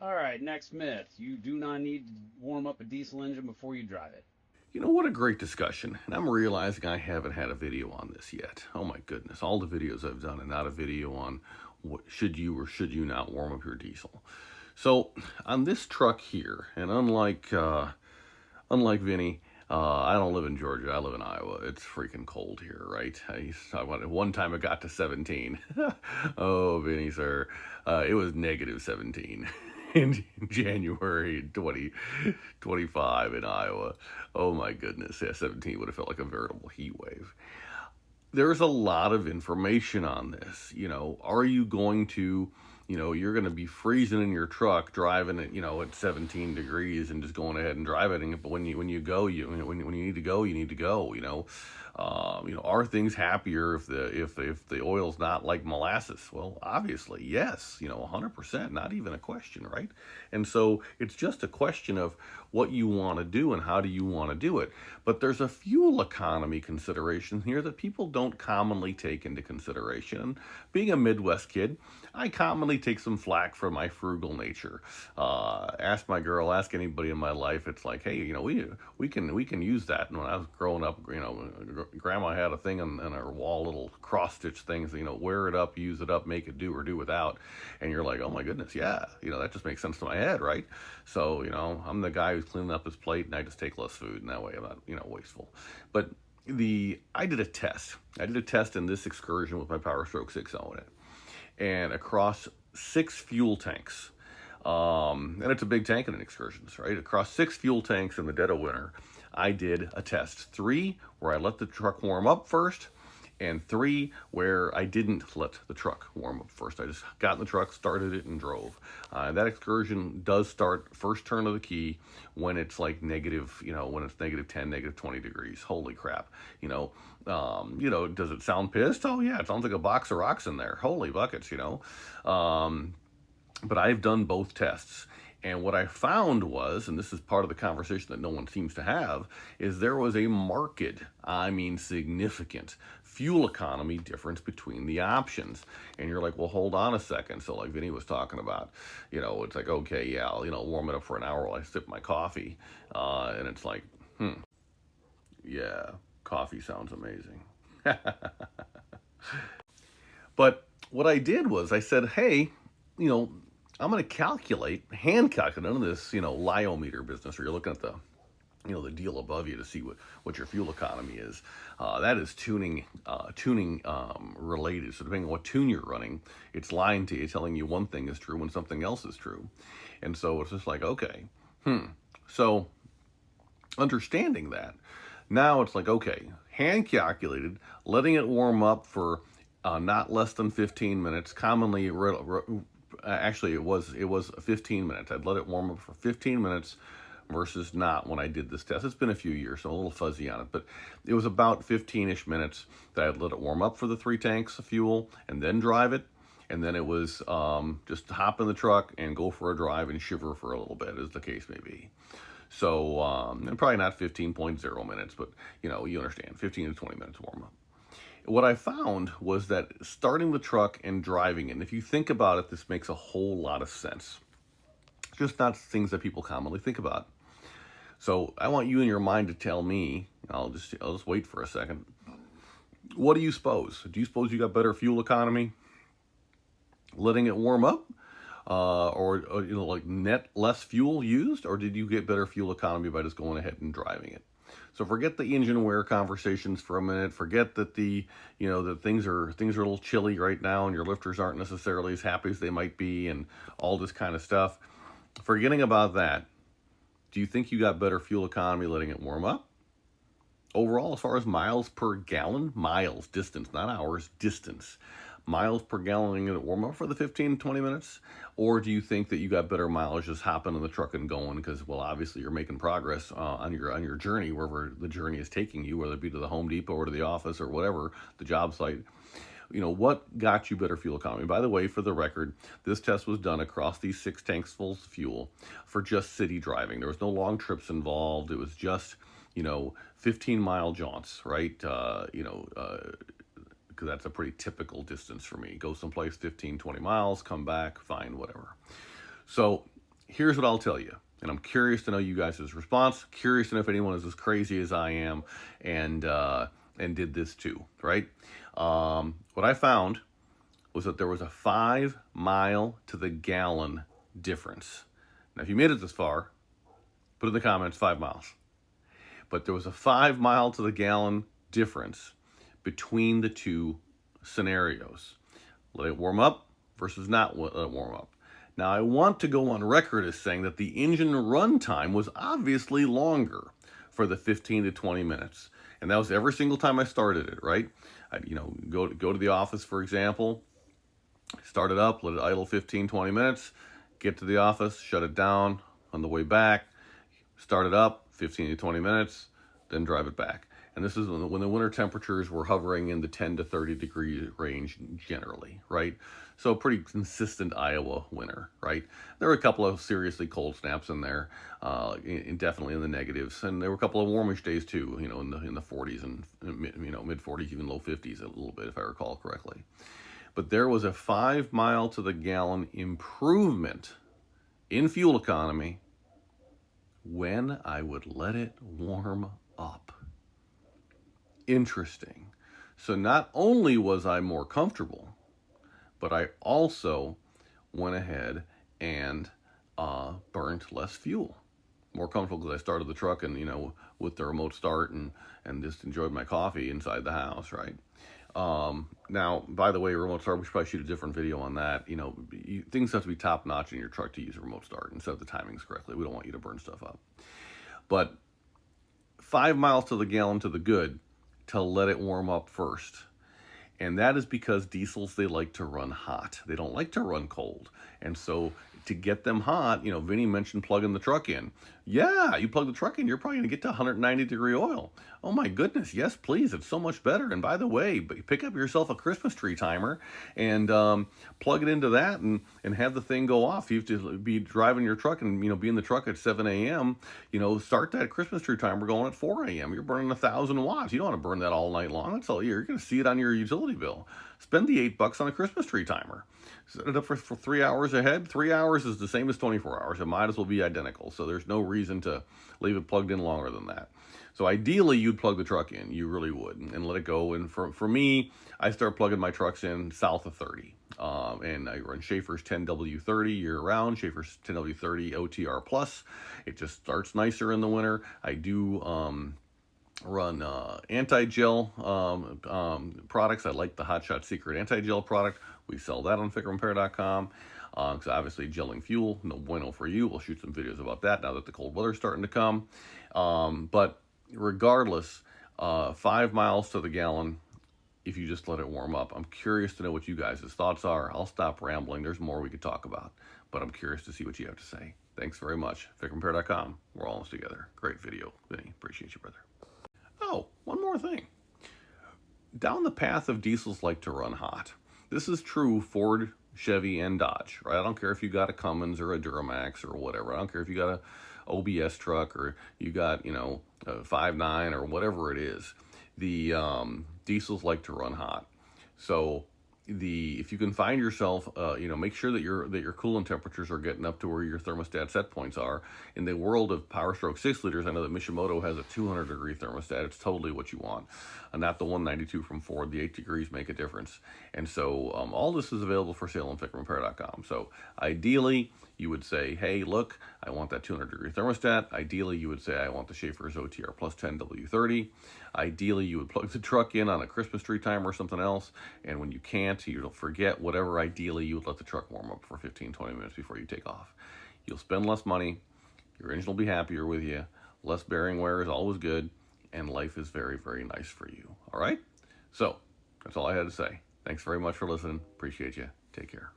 All right, next myth. You do not need to warm up a diesel engine before you drive it. You know, what a great discussion. And I'm realizing I haven't had a video on this yet. Oh my goodness, all the videos I've done and not a video on what should you or should you not warm up your diesel. So on this truck here, and unlike Vinny, I don't live in Georgia. I live in Iowa. It's freaking cold here, right? One time it got to 17. Oh, Vinny, sir, it was negative 17 in January 2025 in Iowa. Oh my goodness, yeah, 17 would have felt like a veritable heat wave. There's a lot of information on this. Are you going to, you're going to be freezing in your truck driving it, at 17 degrees and just going ahead and driving it. But when you go, when you need to go, you need to go. Are things happier if the oil's not like molasses? Well, obviously, yes. 100%, not even a question, right? And so it's just a question of what you want to do and how do you want to do it. But there's a fuel economy consideration here that people don't commonly take into consideration. Being a Midwest kid, I commonly take some flack for my frugal nature. Ask my girl, ask anybody in my life. It's like, hey, we can use that. And when I was growing up, Grandma had a thing on her wall, little cross stitch things. Wear it up, use it up, make it do or do without. And you're like, oh my goodness, yeah. That just makes sense to my head, right? So I'm the guy who's cleaning up his plate, and I just take less food, and that way I'm not wasteful. But I did a test. I did a test in this excursion with my Power Stroke 6.0 in it, and across 6 fuel tanks. And it's a big tank in an excursions, right? Across 6 fuel tanks in the dead of winter, I did a test. 3 where I let the truck warm up first, and 3 where I didn't let the truck warm up first. I just got in the truck, started it, and drove. That excursion does start first turn of the key when it's like negative, when it's negative 10, negative 20 degrees. Holy crap. Does it sound pissed? Oh yeah, it sounds like a box of rocks in there. Holy buckets. But I've done both tests. And what I found was, and this is part of the conversation that no one seems to have, is there was a marked, significant fuel economy difference between the options. And you're like, well, hold on a second. So like Vinny was talking about, it's like, okay, yeah, I'll warm it up for an hour while I sip my coffee. And it's like, yeah, coffee sounds amazing. But what I did was I said, hey, I'm going to hand calculate, none of this, lyometer business where you're looking at the deal above you to see what your fuel economy is. That is tuning related. So depending on what tune you're running, it's lying to you, telling you one thing is true when something else is true. And so it's just like, okay, so understanding that, now it's like, okay, hand calculated, letting it warm up for not less than 15 minutes. Commonly, actually, it was 15 minutes. I'd let it warm up for 15 minutes versus not when I did this test. It's been a few years, so I'm a little fuzzy on it, but it was about 15-ish minutes that I'd let it warm up for the 3 tanks of fuel and then drive it. And then it was just hop in the truck and go for a drive and shiver for a little bit, as the case may be. So, and probably not 15.0 minutes, but you understand, 15 to 20 minutes warm up. What I found was that starting the truck and driving it, and if you think about it, this makes a whole lot of sense. It's just not things that people commonly think about. So I want you in your mind to tell me, I'll just wait for a second. What do you suppose? Do you suppose you got better fuel economy letting it warm up? Or like net less fuel used, or did you get better fuel economy by just going ahead and driving it? So forget the engine wear conversations for a minute. Forget that that things are a little chilly right now, and your lifters aren't necessarily as happy as they might be, and all this kind of stuff. Forgetting about that, do you think you got better fuel economy letting it warm up? Overall, as far as miles per gallon, miles, distance, not hours, distance. Miles per gallon letting it warm up for the 15, 20 minutes? Or do you think that you got better mileage just hopping in the truck and going? Because, well, obviously you're making progress on your journey, wherever the journey is taking you, whether it be to the Home Depot or to the office or whatever, the job site. What got you better fuel economy? By the way, for the record, this test was done across these 6 tanks full of fuel for just city driving. There was no long trips involved. It was just 15-mile jaunts, right? Because that's a pretty typical distance for me. Go someplace 15, 20 miles, come back, fine, whatever. So here's what I'll tell you. And I'm curious to know you guys' response. Curious to know if anyone is as crazy as I am and did this too, right? What I found was that there was a 5 mile to the gallon difference. Now, if you made it this far, put in the comments 5 miles. But there was a 5 mile to the gallon difference between the two scenarios. Let it warm up versus not let it warm up. Now, I want to go on record as saying that the engine run time was obviously longer for the 15 to 20 minutes. And that was every single time I started it, right? I'd, go to the office, for example, start it up, let it idle 15, 20 minutes, get to the office, shut it down on the way back, start it up, 15 to 20 minutes, then drive it back. And this is when the winter temperatures were hovering in the 10 to 30 degree range generally, right? So pretty consistent Iowa winter, right? There were a couple of seriously cold snaps in there, definitely in the negatives. And there were a couple of warmish days too, in the 40s and, mid 40s, even low 50s a little bit, if I recall correctly. But there was a 5 mile to the gallon improvement in fuel economy when I would let it warm up. Interesting. So not only was I more comfortable, but I also went ahead and burnt less fuel. More comfortable because I started the truck and, with the remote start and just enjoyed my coffee inside the house, right? Now, by the way, remote start, we should probably shoot a different video on that. Things have to be top notch in your truck to use a remote start and set the timings correctly. We don't want you to burn stuff up. But 5 miles to the gallon to the good to let it warm up first. And that is because diesels, they like to run hot. They don't like to run cold. And so to get them hot, Vinny mentioned plugging the truck in. Yeah, you plug the truck in, you're probably going to get to 190 degree oil. Oh my goodness, yes, please. It's so much better. And by the way, pick up yourself a Christmas tree timer and plug it into that and have the thing go off. You have to be driving your truck and, be in the truck at 7 a.m., start that Christmas tree timer going at 4 a.m. You're burning 1,000 watts. You don't want to burn that all night long. That's all you're going to see it on your utility bill. Spend the $8 on a Christmas tree timer. Set it up for 3 hours ahead. 3 hours is the same as 24 hours. It might as well be identical. So there's no reason to leave it plugged in longer than that. So ideally, you'd plug the truck in. You really would, and let it go. And for me, I start plugging my trucks in south of 30. And I run Schaefer's 10W30 year-round, Schaefer's 10W30 OTR Plus. It just starts nicer in the winter. I do run anti-gel products. I like the Hot Shot Secret anti-gel product. We sell that on FICMRepair.com. Because obviously gelling fuel, no bueno for you. We'll shoot some videos about that now that the cold weather's starting to come. But regardless, 5 miles to the gallon if you just let it warm up. I'm curious to know what you guys' thoughts are. I'll stop rambling. There's more we could talk about, but I'm curious to see what you have to say. Thanks very much. FICMRepair.com. We're almost together. Great video, Vinny. Appreciate you, brother. Oh, one more thing. Down the path of diesels like to run hot. This is true Ford, Chevy, and Dodge, right? I don't care if you got a Cummins or a Duramax or whatever. I don't care if you got a OBS truck or you got, a 5.9 or whatever it is. The diesels like to run hot. So if you can find yourself, make sure that your coolant temperatures are getting up to where your thermostat set points are. In the world of Power Stroke 6 liters, I know that Mishimoto has a 200 degree thermostat. It's totally what you want, and not the 192 from Ford. The 8 degrees make a difference. And so all this is available for sale on FICMRepair.com. So ideally, you would say, hey, look, I want that 200 degree thermostat. Ideally, you would say, I want the Schaefer's OTR Plus 10W30. Ideally, you would plug the truck in on a Christmas tree timer or something else. And when you can't, you don't forget whatever. Ideally, you would let the truck warm up for 15, 20 minutes before you take off. You'll spend less money. Your engine will be happier with you. Less bearing wear is always good. And life is very, very nice for you. All right? So that's all I had to say. Thanks very much for listening. Appreciate you. Take care.